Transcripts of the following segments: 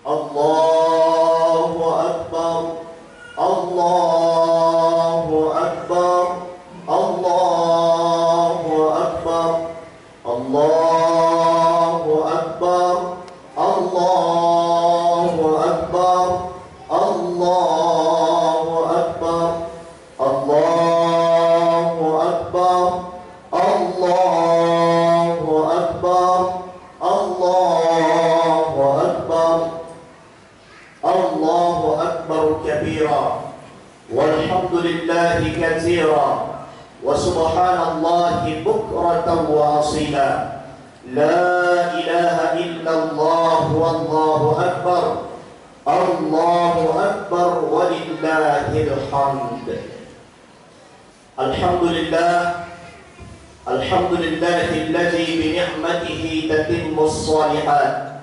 Allahu Akbar, Allahu Akbar, Allahu Akbar, Allahu Akbar, Allahu Akbar, Allahu Akbar, Allahu Akbar, Allahu Akbar, Allahu Akbar, Allahu Akbar kabira, walhamdulillahi katsira, wa subhanallahi bukratan wa asila. La ilaha illallah wallahu akbar, Allahu akbar walillahil hamd. Alhamdulillah, alhamdulillahilladzi bi ni'matihi tatimmus shalihat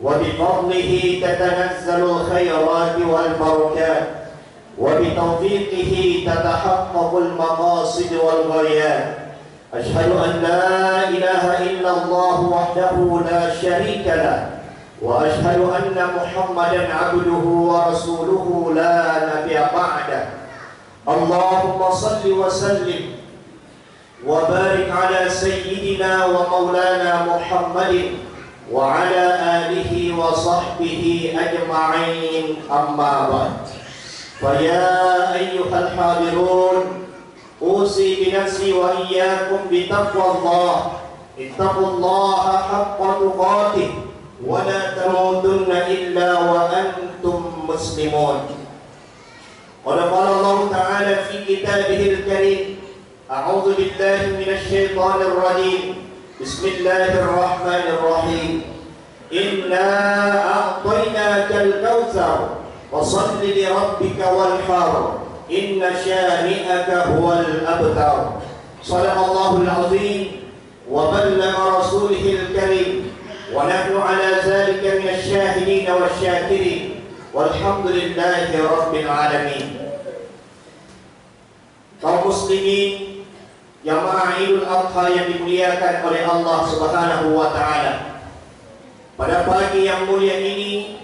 wa bi fadlihi tatanazzalul khairati wal barakat wa bi tawfiqihi tatahaqqaqul maqasid wal ghayat. Ashhadu an la ilaha illallah wahdahu la syarika lah wa ashhadu anna Muhammadan abduhu wa rasuluhu la nabiyya ba'dah. Allahumma salli wa sallim wa barik ala sayyidina wa maulana Muhammadin wa ala alihi wa sahbihi ajma'in, amma ba'd. Fa ya ayyuhal hadirun, usi bi nafsi wa iyyakum bi taqwallah. Ittaqullaha haqqa tuqatih wa la tamutunna illa wa antum muslimun. Qala Allah Ta'ala fi kitabihil karim, a'udzu billahi minasy syaithanir rajim. Bismillahirrahmanirrahim. Inna a'tainakal kautsar fasalli li rabbika wanhar, inna syani'aka huwal abtar. Shadaqallahul azim wa ballagha rasulihil karim, wa nahnu ala dzalika minasy syahidin wasyakirin, walhamdulillahi rabbil alamin. Kaum muslimin, jamaah Idul Adha yang dimuliakan oleh Allah Subhanahu wa taala. Pada pagi yang mulia ini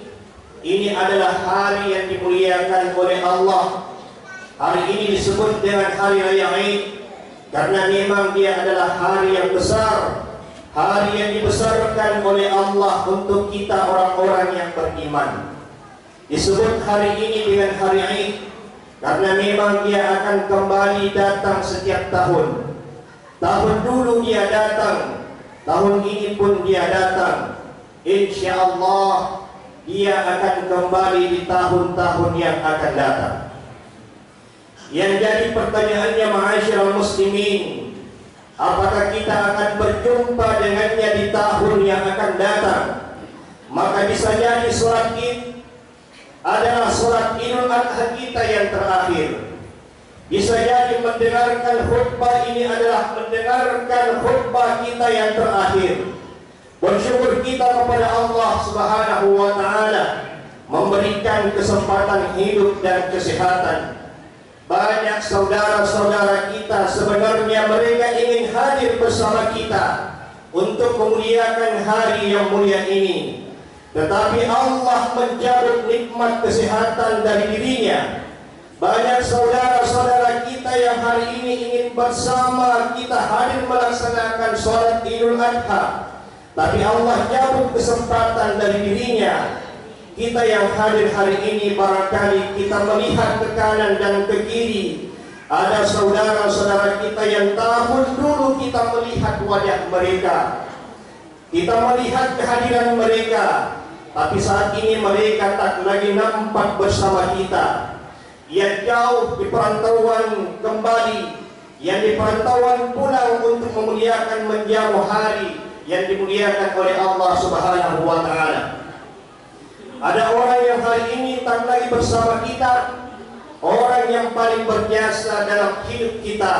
adalah hari yang dimuliakan oleh Allah. Hari ini disebut dengan hari raya Id karena memang dia adalah hari yang besar, hari yang dibesarkan oleh Allah untuk kita orang-orang yang beriman. Disebut hari ini dengan hari Id karena memang dia akan kembali datang setiap tahun. Tahun dulu dia datang, tahun ini pun dia datang. InsyaAllah dia akan kembali di tahun-tahun yang akan datang. Yang jadi pertanyaannya, ma'asyiral muslimin, apakah kita akan berjumpa dengannya di tahun yang akan datang? Maka bisa jadi sholat Id adalah sholat Idul Adha kita yang terakhir. Bisa jadi mendengarkan khutbah ini adalah mendengarkan khutbah kita yang terakhir. Bersyukur kita kepada Allah Subhanahu wa taala memberikan kesempatan hidup dan kesehatan. Banyak saudara-saudara kita sebenarnya mereka ingin hadir bersama kita untuk memuliakan hari yang mulia ini, tetapi Allah mencabut nikmat kesehatan dari dirinya. Banyak saudara-saudara kita yang hari ini ingin bersama kita hadir melaksanakan sholat Idul Adha, tapi Allah cabut kesempatan dari dirinya. Kita yang hadir hari ini barangkali kita melihat ke kanan dan ke kiri, ada saudara-saudara kita yang tahun dulu kita melihat wajah mereka, kita melihat kehadiran mereka, tapi saat ini mereka tak lagi nampak bersama kita. Yang jauh di perantauan kembali, yang di perantauan pulang untuk memuliakan menjamu hari yang dimuliakan oleh Allah Subhanahu wa taala. Ada orang yang hari ini tak lagi bersama kita, orang yang paling berjasa dalam hidup kita.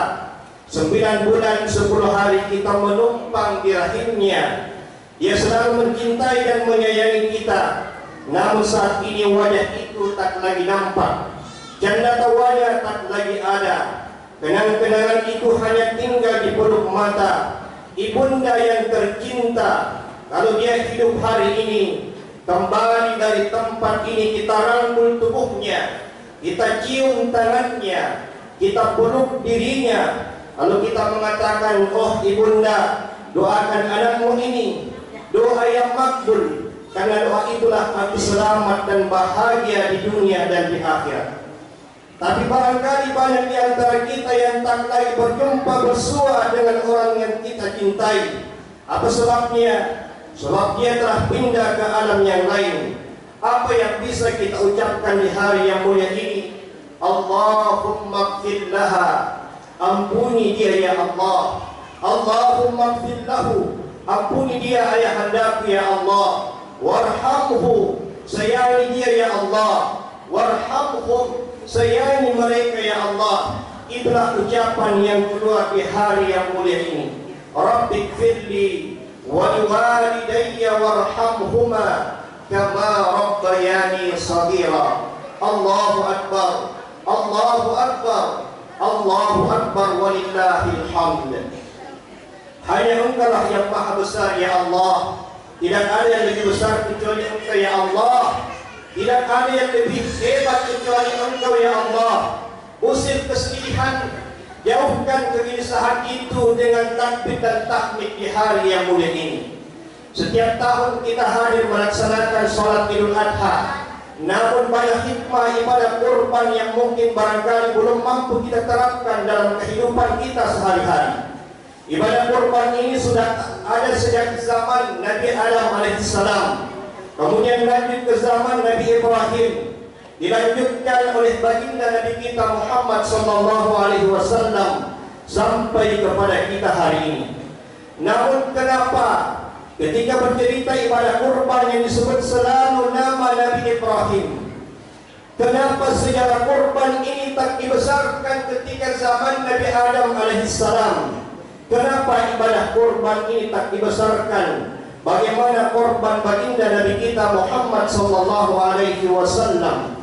9 bulan 10 hari kita menumpang di rahimnya. Dia selalu mencintai dan menyayangi kita. Namun saat ini wajah itu tak lagi nampak, canda tawanya tak lagi ada. Kenang-kenangan itu hanya tinggal di peluk mata. Ibunda yang tercinta, kalau dia hidup hari ini, kembali dari tempat ini, kita rangkul tubuhnya, kita cium tangannya, kita peluk dirinya, lalu kita mengatakan, oh ibunda, doakan anakmu ini, doa yang makbul, karena doa itulah aku selamat dan bahagia di dunia dan di akhirat. Tapi barangkali banyak di antara kita yang tak lagi berjumpa bersua dengan orang yang kita cintai. Apa sebabnya? Sebab dia telah pindah ke alam yang lain. Apa yang bisa kita ucapkan di hari yang mulia ini? Allahumma ighfir laha, ampuni dia ya Allah. Allahumma ighfir lahu, ampuni dia ayahandaku ya Allah. Warhamhu, sayangi dia ya Allah. Warhamhum, sayangi mereka ya Allah. Itulah ucapan yang keluar di hari yang mulia ini. Rabbighfirli wa liwalidayya warhamhuma kama rabbayani shaghira. Allahu akbar, Allahu akbar, Allahu akbar, walillahil hamd. Hanya Engkau lah yang maha besar ya Allah. Tidak ada yang lebih besar kecuali Engkau ya Allah. Tidak ada yang lebih hebat kecuali Engkau ya Allah. Usir kesedihan, jauhkan kegelisahan itu dengan takbir dan tahmid di hari yang mulia ini. Setiap tahun kita hadir melaksanakan sholat Idul Adha. Namun banyak hikmah ibadah kurban yang mungkin barangkali belum mampu kita terapkan dalam kehidupan kita sehari-hari. Ibadah kurban ini sudah ada sejak zaman Nabi Adam alaihissalam. Kemudian lanjut ke zaman Nabi Ibrahim, dilanjutkan oleh baginda Nabi kita Muhammad sallallahu alaihi wasallam sampai kepada kita hari ini. Namun kenapa ketika bercerita ibadah kurban yang disebut selalu nama Nabi Ibrahim? Kenapa sejarah kurban ini tak dibesarkan ketika zaman Nabi Adam alaihissalam? Kenapa ibadah kurban ini tak dibesarkan? Bagaimana korban baginda Nabi kita Muhammad sallallahu alaihi wasallam?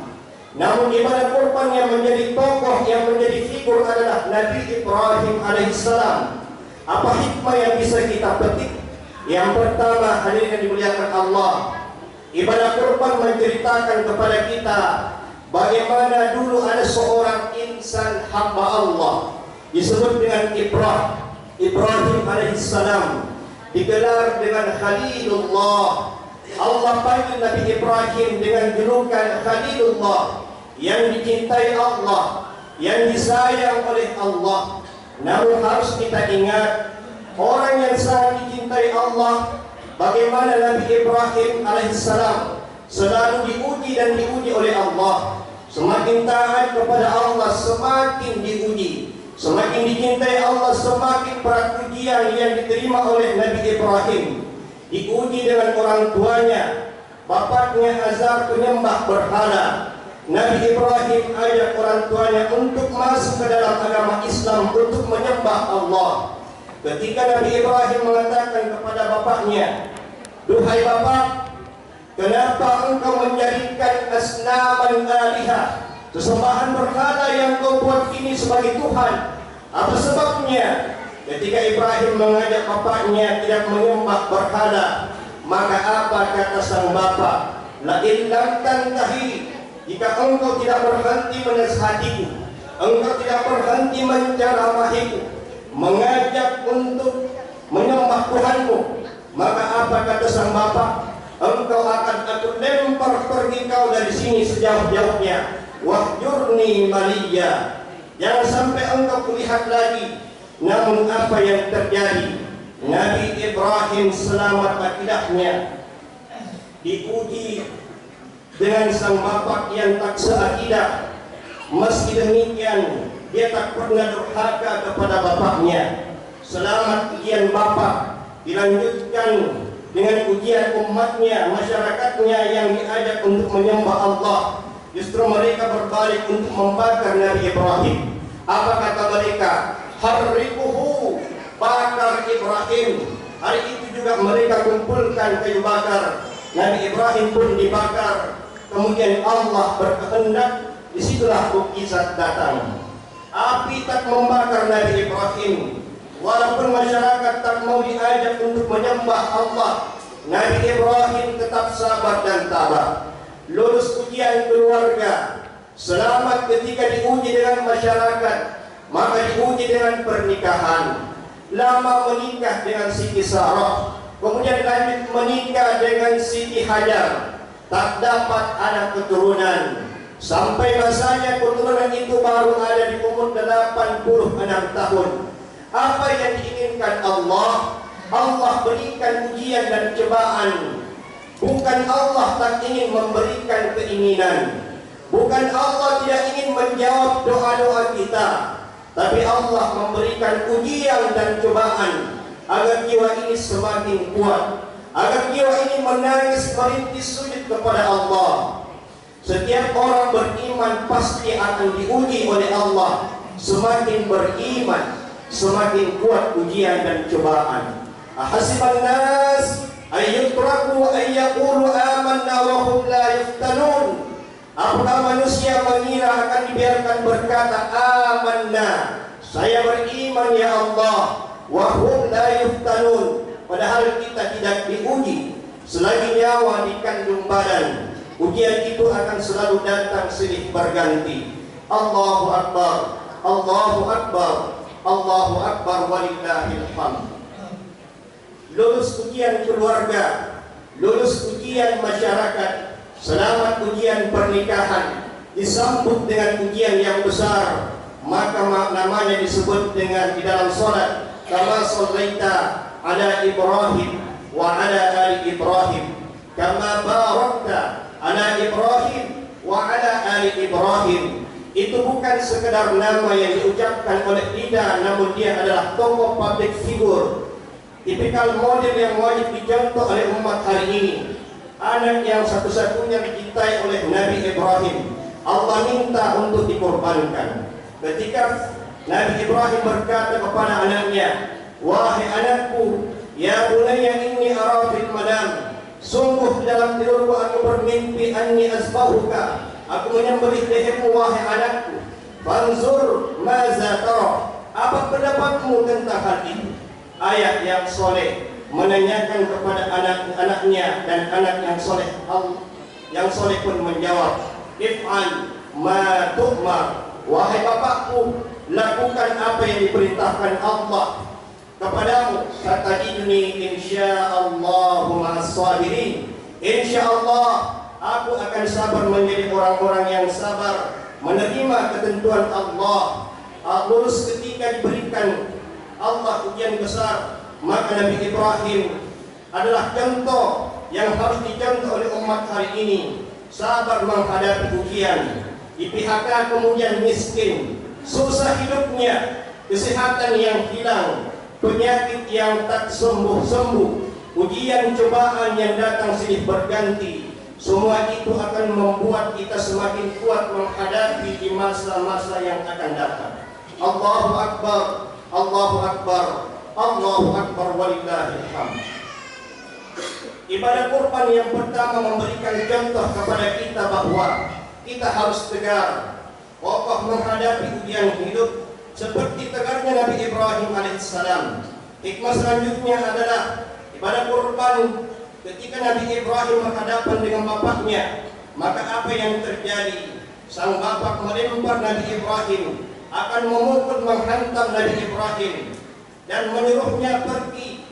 Namun ibadah kurban yang menjadi tokoh, yang menjadi figur adalah Nabi Ibrahim alaihissalam. Apa hikmah yang bisa kita petik? Yang pertama, hadirin yang dimuliakan Allah, ibadah kurban menceritakan kepada kita bagaimana dulu ada seorang insan hamba Allah disebut dengan Ibrahim alaihissalam, digelar dengan Khalilullah. Allah panggil Nabi Ibrahim dengan julukan Khalilullah, yang dicintai Allah, yang disayang oleh Allah. Namun harus kita ingat, orang yang sangat dicintai Allah, bagaimana Nabi Ibrahim alaihissalam selalu diuji dan diuji oleh Allah. Semakin taat kepada Allah, semakin diuji. Semakin dicintai Allah, semakin berat ujian yang diterima oleh Nabi Ibrahim. Diuji dengan orang tuanya, bapaknya Azar penyembah berhala. Nabi Ibrahim ajak orang tuanya untuk masuk ke dalam agama Islam, untuk menyembah Allah. Ketika Nabi Ibrahim mengatakan kepada bapaknya, "Duhai bapak, kenapa engkau menjadikan asnaman alihah, sesembahan berhala yang kau buat ini sebagai Tuhan? Apa sebabnya?" Ketika Ibrahim mengajak bapaknya tidak menyembah berhala, maka apa kata sang bapak? "La in lam tantahi, jika engkau tidak berhenti menasihatiku, engkau tidak berhenti menceramahiku, mengajak untuk menyembah Tuhanmu, maka apa kata sang bapak? Engkau akan aku lempar pergi kau dari sini sejauh-jauhnya. Wahjurni maliyya, jangan sampai engkau kulihat lagi." Namun apa yang terjadi? Nabi Ibrahim selamat akidahnya diuji dengan sang bapak yang tak seakidah. Meski demikian, dia tak pernah durhaka kepada bapaknya. Selamat ujian bapak, dilanjutkan dengan ujian umatnya, masyarakatnya yang diajak untuk menyembah Allah. Justru mereka berbalik untuk membakar Nabi Ibrahim. Apa kata mereka? "Harriquhu", bakar Ibrahim. Hari itu juga mereka kumpulkan kayu bakar. Nabi Ibrahim pun dibakar. Kemudian Allah berkehendak, disitulah mukjizat datang. Api tak membakar Nabi Ibrahim. Walaupun masyarakat tak mau diajak untuk menyembah Allah, Nabi Ibrahim tetap sabar dan tabah, lulus ujian keluarga, selamat ketika diuji dengan masyarakat, maka diuji dengan pernikahan. Lama menikah dengan Siti Sarah, kemudian lanjut menikah dengan Siti Hajar, tak dapat anak keturunan. Sampai masanya keturunan itu baru ada di umur 86 tahun. Apa yang diinginkan Allah? Allah berikan ujian dan cobaan. Bukan Allah tak ingin memberikan keinginan, bukan Allah tidak ingin menjawab doa-doa kita, tapi Allah memberikan ujian dan cobaan agar jiwa ini semakin kuat, agar jiwa ini menangis merintis sujud kepada Allah. Setiap orang beriman pasti akan diuji oleh Allah. Semakin beriman, semakin kuat ujian dan cobaan. Ahasiban nas ayyutraku ayyaqulu amanna wa hum la yuftanun. Apakah manusia mengira akan dibiarkan berkata amanna, saya beriman ya Allah, wa hum la yuftanun, padahal kita tidak diuji selagi nyawa di kandung badan. Ujian itu akan selalu datang silih berganti. Allahu Akbar, Allahu Akbar, Allahu Akbar, walillahil hamd. Lulus ujian keluarga, lulus ujian masyarakat, selamat ujian pernikahan, disambut dengan ujian yang besar, maka namanya disebut dengan di dalam salat, kama shallaita ala Ibrahim wa ala ali Ibrahim, kama barakta ala Ibrahim wa ala ali Ibrahim. Itu bukan sekedar nama yang diucapkan oleh lidah, namun dia adalah tokoh public figure, tipikal model yang wajib dicontoh oleh umat hari ini. Anak yang satu-satunya dicintai oleh Nabi Ibrahim, Allah minta untuk dikorbankan. Ketika Nabi Ibrahim berkata kepada anaknya, wahai anakku, ya bunayya inni ara fil manam, sungguh dalam tidurku aku bermimpi anni azbahuka, aku menyembelih lehermu wahai anakku. Fanzur maza tara, apa pendapatmu tentang hal itu? Ayat yang soleh menanyakan kepada anak-anaknya, dan anak yang soleh pun menjawab, if'al ma tu'mar, wahai bapakku, lakukan apa yang diperintahkan Allah kepadamu. Satajiduni insyaallahu ma'as sabirin, insyaallah aku akan sabar menjadi orang-orang yang sabar, menerima ketentuan Allah. Lulus ketika diberikan Allah ujian besar, maka Nabi Ibrahim adalah contoh yang harus dicontoh oleh umat hari ini. Sabar menghadapi ujian, di PHK kemudian miskin, susah hidupnya, kesehatan yang hilang, penyakit yang tak sembuh-sembuh, ujian cobaan yang datang silih berganti. Semua itu akan membuat kita semakin kuat menghadapi di masa-masa yang akan datang. Allahu Akbar, Allahu Akbar, Allahu Akbar, walillahil hamd. Ibadah kurban yang pertama memberikan contoh kepada kita bahwa kita harus tegar, kokoh menghadapi ujian hidup seperti tegarnya Nabi Ibrahim alaihissalam. Hikmah selanjutnya adalah ibadah kurban. Ketika Nabi Ibrahim berhadapan dengan bapaknya, maka apa yang terjadi? Sang bapak melempar Nabi Ibrahim, akan memukul menghantam Nabi Ibrahim dan menyuruhnya pergi.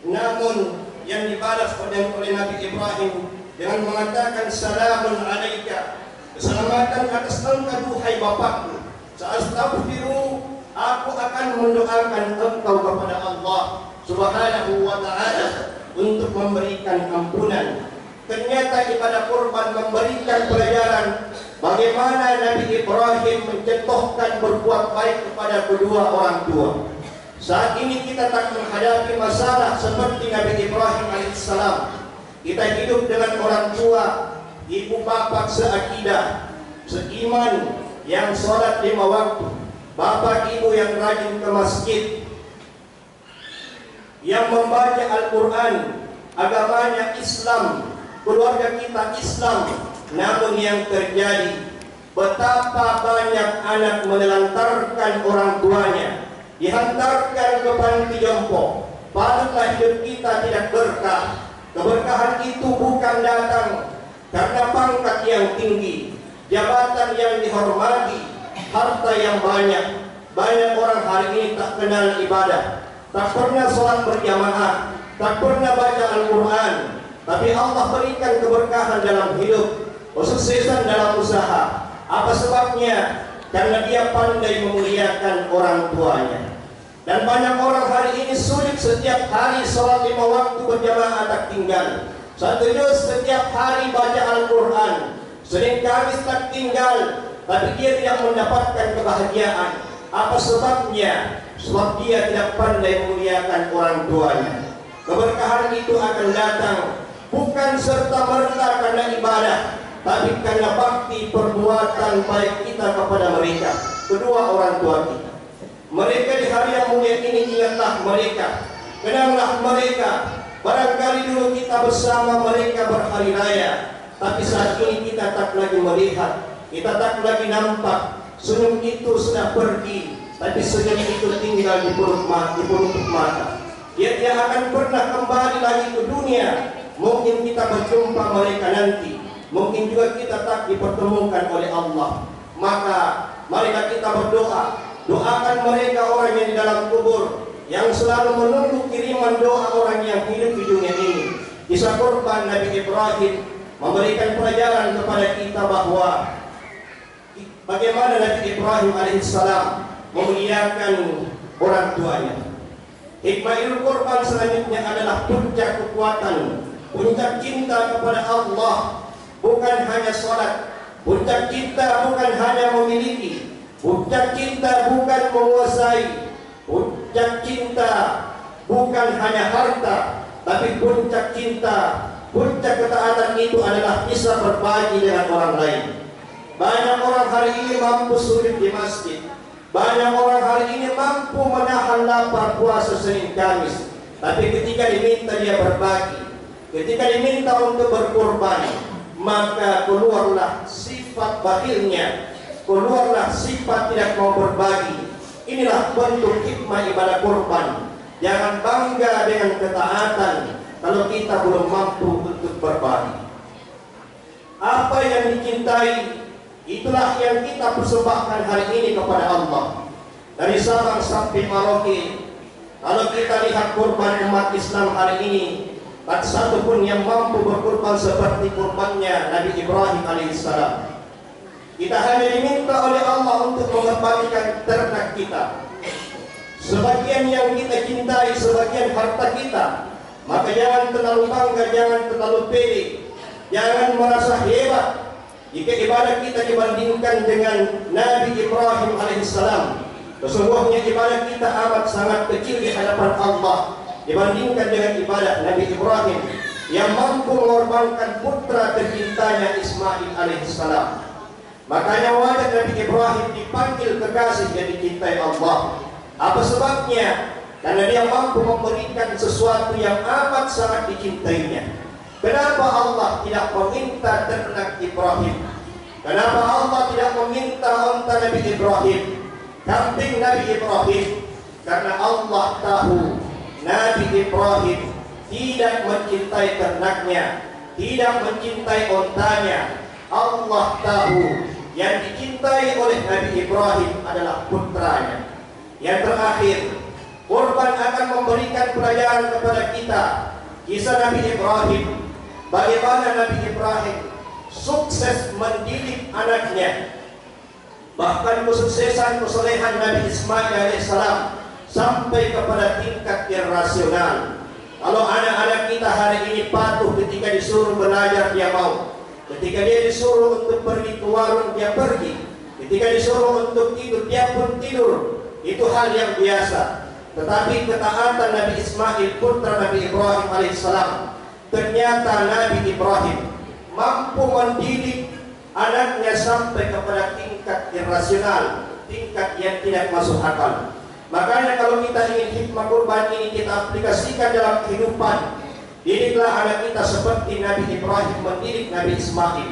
Namun yang dibalas oleh Nabi Ibrahim dengan mengatakan salamun alaika, keselamatan atas engkau duhai bapakku. Sa'astaghfiru, aku akan mendoakan engkau kepada Allah Subhanahu wa ta'ala untuk memberikan ampunan. Ternyata ibadah kurban memberikan pelajaran bagaimana Nabi Ibrahim mencontohkan berbuat baik kepada kedua orang tua. Saat ini kita tak menghadapi masalah seperti Nabi Ibrahim alaihissalam. Kita hidup dengan orang tua, ibu bapak seakidah, seiman, yang sholat 5 waktu, bapak ibu yang rajin ke masjid, yang membaca Al-Quran, agamanya Islam, keluarga kita Islam. Namun yang terjadi, betapa banyak anak menelantarkan orang tuanya, dihantarkan ke panti jompo. Padahal hidup kita tidak berkah, Keberkahan itu bukan datang karena pangkat yang tinggi, jabatan yang dihormati, harta yang banyak. Banyak orang hari ini tak kenal ibadah, tak pernah sholat berjamaah, tak pernah baca Al-Quran. Tapi Allah berikan keberkahan dalam hidup, kesuksesan dalam usaha. Apa sebabnya? Karena dia pandai memuliakan orang tuanya. Dan banyak orang hari ini sulit setiap hari sholat 5 waktu berjamaah tak tinggal. Satu juz setiap hari baca Al-Quran. Senin Kamis tak tinggal, tapi dia tidak mendapatkan kebahagiaan. Apa sebabnya? Sebab dia tidak pandai memuliakan orang tuanya. Keberkahan itu akan datang bukan serta-merta karena ibadah, tapi karena bakti perbuatan baik kita kepada mereka, kedua orang tua kita. Mereka di hari yang mulia ini, ingatlah mereka, kenanglah mereka. Barangkali dulu kita bersama mereka berhari raya, tapi saat ini kita tak lagi melihat, kita tak lagi nampak. Senyum itu sudah pergi, tapi senyum itu tinggal di perut mata. Dia tidak akan pernah kembali lagi ke dunia. Mungkin kita berjumpa mereka nanti, mungkin juga kita tak dipertemukan oleh Allah. Maka marilah kita berdoa, doakan mereka orang yang di dalam kubur, yang selalu menunggu kiriman doa orang yang hidup di dunia ini. Kisah korban Nabi Ibrahim memberikan pelajaran kepada kita bahwa bagaimana Nabi Ibrahim alaihissalam memuliakan orang tuanya. Hikmah Idul Kurban selanjutnya adalah puncak kekuatan, puncak cinta kepada Allah. Bukan hanya sholat, puncak cinta bukan hanya memiliki, puncak cinta bukan menguasai, puncak cinta bukan hanya harta, tapi puncak cinta, puncak ketaatan itu adalah bisa berbagi dengan orang lain. Banyak orang hari ini mampu sujud di masjid, banyak orang hari ini mampu menahan lapar puasa Senin Kamis, tapi ketika diminta dia berbagi, ketika diminta untuk berkorban, maka keluarlah sifat bakhilnya, keluarlah sifat tidak mau berbagi. Inilah bentuk hikmah ibadah kurban. Jangan bangga dengan ketaatan kalau kita belum mampu untuk berbagi. Apa yang dicintai, itulah yang kita persembahkan hari ini kepada Allah. Dari Sabang sampai Merauke, kalau kita lihat kurban umat Islam hari ini, tak satu pun yang mampu berkurban seperti kurbannya Nabi Ibrahim alaihissalam. Kita hanya diminta oleh Allah untuk mengembalikan ternak kita, sebagian yang kita cintai, sebagian harta kita. Maka jangan terlalu bangga, jangan terlalu pede, jangan merasa hebat jika ibadah kita dibandingkan dengan Nabi Ibrahim alaihissalam. Sesungguhnya ibadah kita amat sangat kecil di hadapan Allah dibandingkan dengan ibadah Nabi Ibrahim yang mampu mengorbankan putra tercintanya Ismail alaihissalam. Makanya wajar Nabi Ibrahim dipanggil kekasih yang dicintai Allah. Apa sebabnya? Karena dia mampu memberikan sesuatu yang amat sangat dicintainya. Kenapa Allah tidak meminta ternak Ibrahim? Kenapa Allah tidak meminta unta Nabi Ibrahim, kambing Nabi Ibrahim? Karena Allah tahu Nabi Ibrahim tidak mencintai ternaknya, tidak mencintai untanya. Allah tahu yang dicintai oleh Nabi Ibrahim adalah putranya. Yang terakhir, kurban akan memberikan pelajaran kepada kita kisah Nabi Ibrahim. Bagaimana Nabi Ibrahim sukses mendidik anaknya, bahkan kesuksesan kesolehan Nabi Ismail alaihissalam sampai kepada tingkat irrasional. Kalau anak-anak kita hari ini patuh ketika disuruh belajar dia mau, ketika dia disuruh untuk pergi ke warung dia pergi, ketika disuruh untuk tidur dia pun tidur, itu hal yang biasa. Tetapi ketaatan Nabi Ismail putra Nabi Ibrahim alaihissalam, ternyata Nabi Ibrahim mampu mendidik anaknya sampai kepada tingkat irrasional, tingkat yang tidak masuk akal. Makanya kalau kita ingin hikmah kurban ini kita aplikasikan dalam kehidupan, didiklah anak kita seperti Nabi Ibrahim mendidik Nabi Ismail.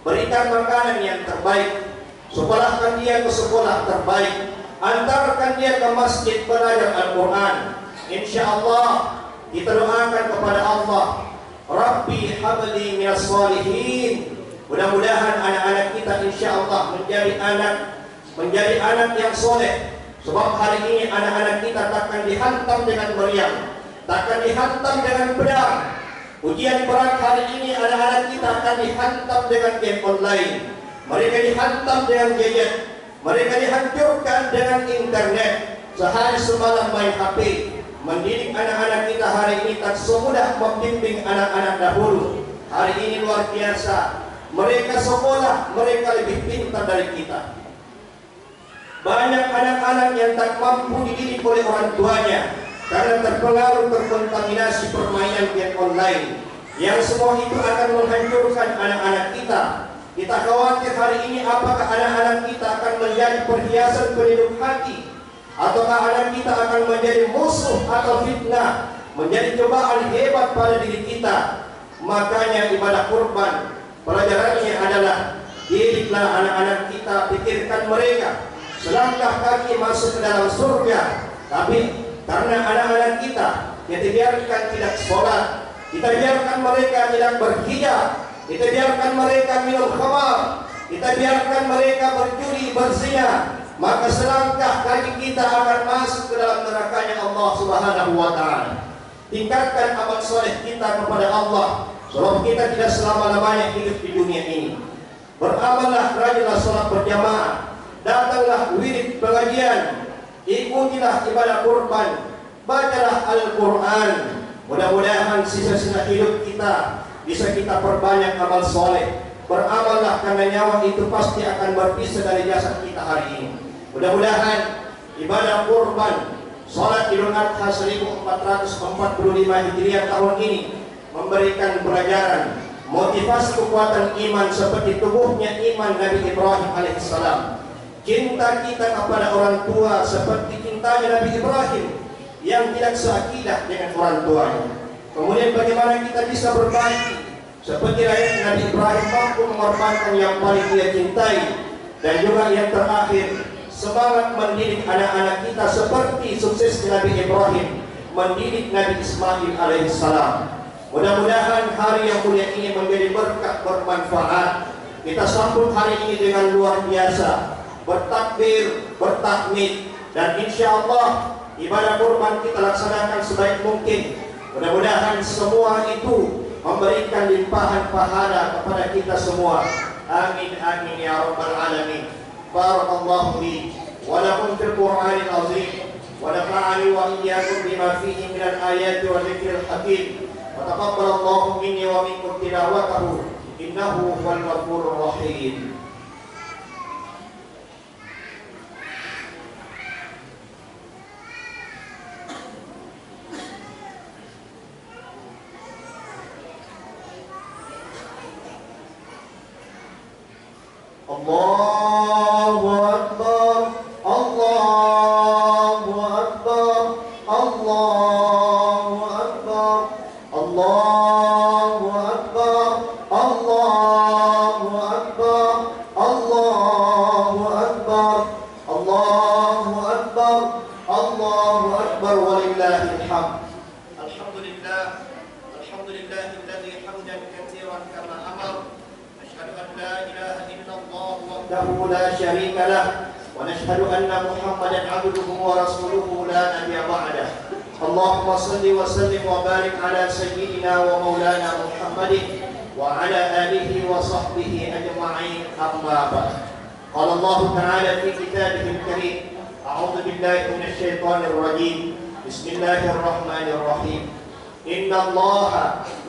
Berikan makanan yang terbaik, sekolahkan dia ke sekolah terbaik, antarkan dia ke masjid belajar Al-Quran. Insya Allah kita doakan kepada Allah Rabbi habli minas shalihin. Mudah-mudahan anak-anak kita insyaallah menjadi anak yang soleh. Sebab hari ini anak-anak kita takkan dihantam dengan meriam, takkan dihantam dengan pedang. Ujian berat hari ini anak-anak kita akan dihantam dengan game online. Mereka dihantam dengan gadget, mereka dihancurkan dengan internet. Sehari semalam main HP. Mendidik anak-anak kita hari ini tak semudah membimbing anak-anak dahulu. Hari ini luar biasa. Mereka sekolah, mereka lebih pintar dari kita. Banyak anak-anak yang tak mampu dididik oleh orang tuanya karena terpengaruh terkontaminasi permainan game online. Yang semua itu akan menghancurkan anak-anak kita. Kita khawatir hari ini apakah anak-anak kita akan menjadi perhiasan pelindung hati, ataukah anak kita akan menjadi musuh atau fitnah, menjadi cobaan hebat pada diri kita. Makanya ibadah kurban pelajarannya adalah didiklah anak-anak kita, pikirkan mereka selangkah kaki masuk ke dalam surga. Tapi karena anak-anak kita biarkan tidak sholat, kita biarkan mereka tidak berhijab, kita biarkan mereka minum khamar, kita biarkan mereka berjudi, berzina, maka selangkah kaki kita akan masuk ke dalam nerakanya Allah Subhanahu wa Ta'ala. Tingkatkan amal soleh kita kepada Allah, sebab kita tidak selama-lamanya hidup di dunia ini. Beramallah, rajinlah sholat berjamaah, datanglah wirid pengajian, ikutilah ibadah kurban, bacalah Al-Quran. Mudah-mudahan sisa-sisa hidup kita bisa kita perbanyak amal soleh. Beramallah karena nyawa itu pasti akan berpisah dari jasad kita hari ini. Mudah-mudahan ibadah kurban sholat Idul Adha 1445 Hijriah tahun ini memberikan pelajaran, motivasi kekuatan iman seperti tubuhnya iman Nabi Ibrahim alaihissalam. Cinta kita kepada orang tua seperti cintanya Nabi Ibrahim yang tidak seakidah dengan orang tuanya. Kemudian bagaimana kita bisa berbagi seperti rakyat Nabi Ibrahim mampu mengorbankan yang paling dia cintai. Dan juga yang terakhir, semangat mendidik anak-anak kita seperti sukses Nabi Ibrahim mendidik Nabi Ismail alaihissalam. Mudah-mudahan hari yang mulia ini menjadi berkah bermanfaat. Kita sambut hari ini dengan luar biasa, bertakbir, bertahmid, dan insya Allah ibadah kurban kita laksanakan sebaik mungkin. Mudah-mudahan semua itu memberikan limpahan pahala kepada kita semua. Amin amin ya rabbal alamin. Barakallahu li wa lakum fil Qur'anil azim wa nafa'ani wa iyyakum bima fihi minal ayati wa dzikril hakim. Wa taqabbalallahu minni wa minkum tilawatahu innahu huwal ghafurur rahim. Allahu Akbar, Allahu Akbar, Allahu Akbar, Allahu Akbar, Allahu Akbar, Allahu Akbar, Allahu Akbar, Allahu Akbar, walillahil hamd. Alhamdulillah, alhamdulillahilladzi hamdan katsiran kama amara. أشهد أن لا إله إلا الله وحده لا شريك له ونشهد أن محمدا عبده ورسوله لا نبي بعده. اللهم صل وسلم وبارك على سيدنا ومولانا محمد وعلى آله وصحبه أجمعين. أما بعد. قال الله تعالى في كتابه الكريم: أعوذ بالله من الشيطان الرجيم. بسم الله الرحمن الرحيم. إن الله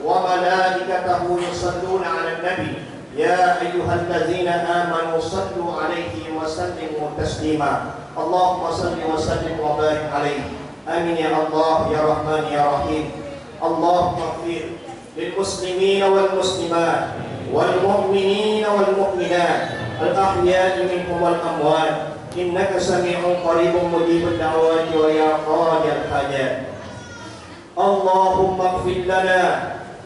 وملائكته يصلون على النبي يا أيها الذين آمنوا صلوا عليه وسلموا تسليما. اللهم صل وسلم وبارك عليه. آمين يا الله يا رحمن يا رحيم. اللهم اغفر للمسلمين والمسلمات والمؤمنين والمؤمنات الأحياء منهم والأموات إنك سميع قريب مجيب الدعوات ويا قاضي الحاجات. اللهم اغفر لنا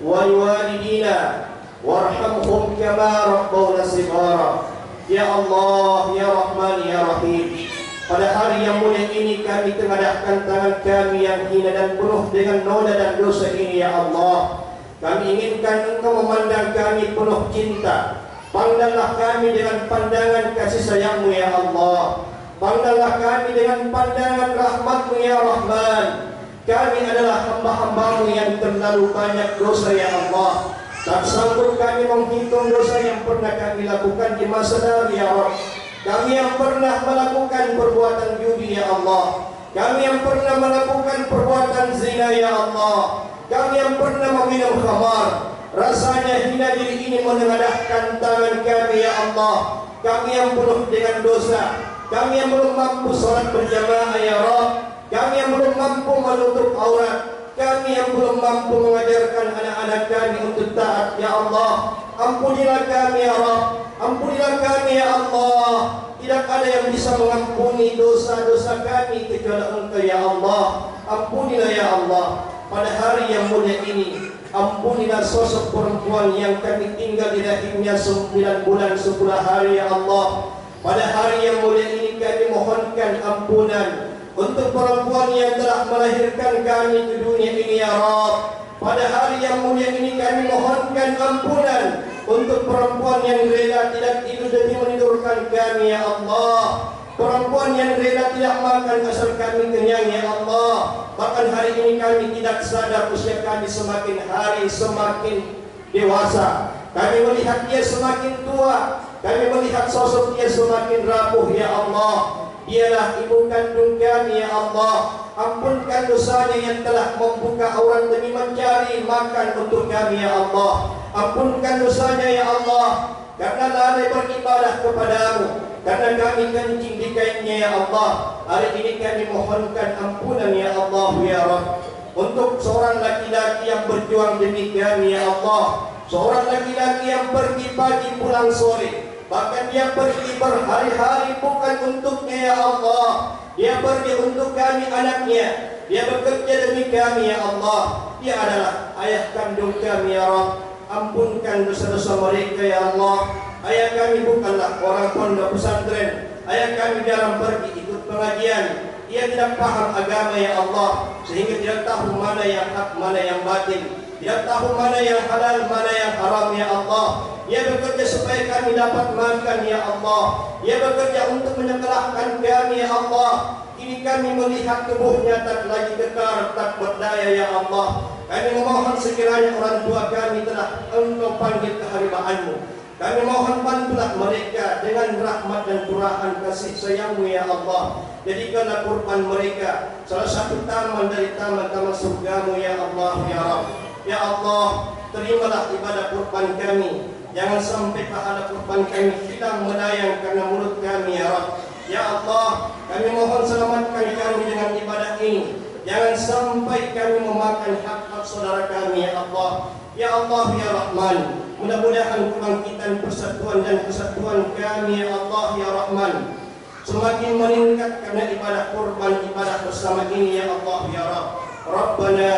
ولوالدينا warhamhum kama rabbawna shighara. Ya Allah, ya Rahman, ya Rahim. Pada hari yang mulia ini kami tengadahkan tangan kami yang hina dan penuh dengan noda dan dosa ini ya Allah. Kami inginkan Engkau memandang kami penuh cinta. Pandanglah kami dengan pandangan kasih sayang-Mu ya Allah. Pandanglah kami dengan pandangan rahmat-Mu ya Rahman. Kami adalah hamba-hamba-Mu yang terlalu banyak dosa ya Allah. Tak sanggup kami menghitung dosa yang pernah kami lakukan di masa lalu ya Rabb. Kami yang pernah melakukan perbuatan judi ya Allah. Kami yang pernah melakukan perbuatan zina ya Allah. Kami yang pernah meminum khamar. Rasanya hina diri ini menengadahkan tangan kami ya Allah. Kami yang penuh dengan dosa. Kami yang belum mampu sholat berjamaah ya Rabb. Kami yang belum mampu menutup aurat. Kami yang belum mampu mengajarkan anak-anak kami untuk taat ya Allah. Ampunilah kami ya Rabb. Ampunilah kami ya Allah. Tidak ada yang bisa mengampuni dosa-dosa kami kecuali Engkau ya Allah. Ampunilah ya Allah. Pada hari yang mulia ini, ampunilah sosok perempuan yang kami tinggal di rahimnya 9 bulan 10 hari ya Allah. Pada hari yang mulia ini kami mohonkan ampunan untuk perempuan yang telah melahirkan kami ke dunia ini ya Rabb. Pada hari yang mulia ini kami mohonkan ampunan untuk perempuan yang rela tidak tidur demi menidurkan kami ya Allah. Perempuan yang rela tidak makan asal kami kenyang ya Allah. Bahkan hari ini kami tidak sadar usia kami semakin hari semakin dewasa. Kami melihat dia semakin tua. Kami melihat sosok dia semakin rapuh ya Allah. Dialah ibu kandung kami ya Allah. Ampunkan dosanya yang telah membuka aurat demi mencari makan untuk kami ya Allah. Ampunkan dosanya ya Allah, karena lalai beribadah kepadamu, karena kami kencing di kainnya ya Allah. Hari ini kami mohonkan ampunan ya Allah ya Rabb. Untuk seorang laki-laki yang berjuang demi kami ya Allah. Seorang laki-laki yang pergi pagi pulang sore. Bahkan dia pergi berhari-hari bukan untuknya ya Allah. Dia pergi untuk kami anaknya. Dia bekerja demi kami ya Allah. Dia adalah ayah kandung kami ya Rabb. Ampunkan dosa-dosa mereka ya Allah. Ayah kami bukanlah orang pondok pesantren. Ayah kami jarang pergi ikut pengajian. Ia tidak paham agama ya Allah, sehingga tidak tahu mana yang hak, mana yang batin. Tidak tahu mana yang halal, mana yang haram ya Allah. Dia bekerja supaya kami dapat makan ya Allah. Dia bekerja untuk menyekolahkan kami ya Allah. Kini kami melihat tubuhnya tak lagi kekar, tak berdaya ya Allah. Kami memohon sekiranya orang tua kami telah Engkau panggil keharibaanmu. Kami mohon bantulah mereka dengan rahmat dan curahan kasih sayang-Mu ya Allah. Jadikanlah kurban mereka salah satu taman dari taman-taman surga-Mu ya Allah ya Rabb. Ya Allah, terimalah ibadah kurban kami. Jangan sampai pahala kurban kami hilang melayang karena mulut kami ya Rabb. Ya Allah, kami mohon selamatkan kami dengan ibadah ini. Jangan sampai kami memakan hak-hak saudara kami ya Allah. Ya Allah ya Rahman, mudah-mudahan kebangkitan persatuan dan kesatuan kami ya Allah ya Rahman semakin meningkat karena ibadah kurban, ibadah bersama ini ya Allah ya Rabb. Rabbana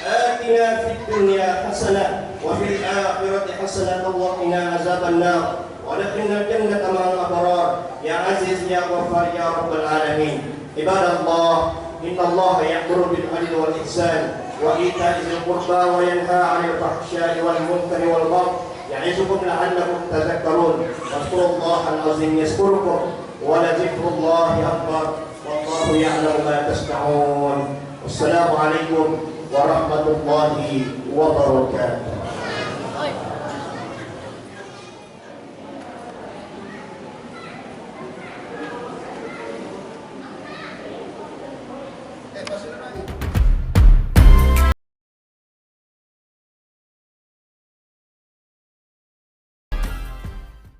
atina fid dunya hasanah wa fil akhirati hasanah wa qina azabannar wa adkhilna jannata ma'al abrar ya aziz ya ghafar ya rabbal alamin. Ibadallah, innallaha ya'muru bil 'adli wal ihsan wa ita'i dzil qurba wa yanha 'anil fahsya'i wal munkari wal baghi ya'izukum la'allakum tadhakkarun. Wazkurullahal 'azim yazkurkum wa la dzikrullahi akbar wallahu ya'lamu ma tasna'un. Wassalamu alaikum warahmatullahi wabarakatuh.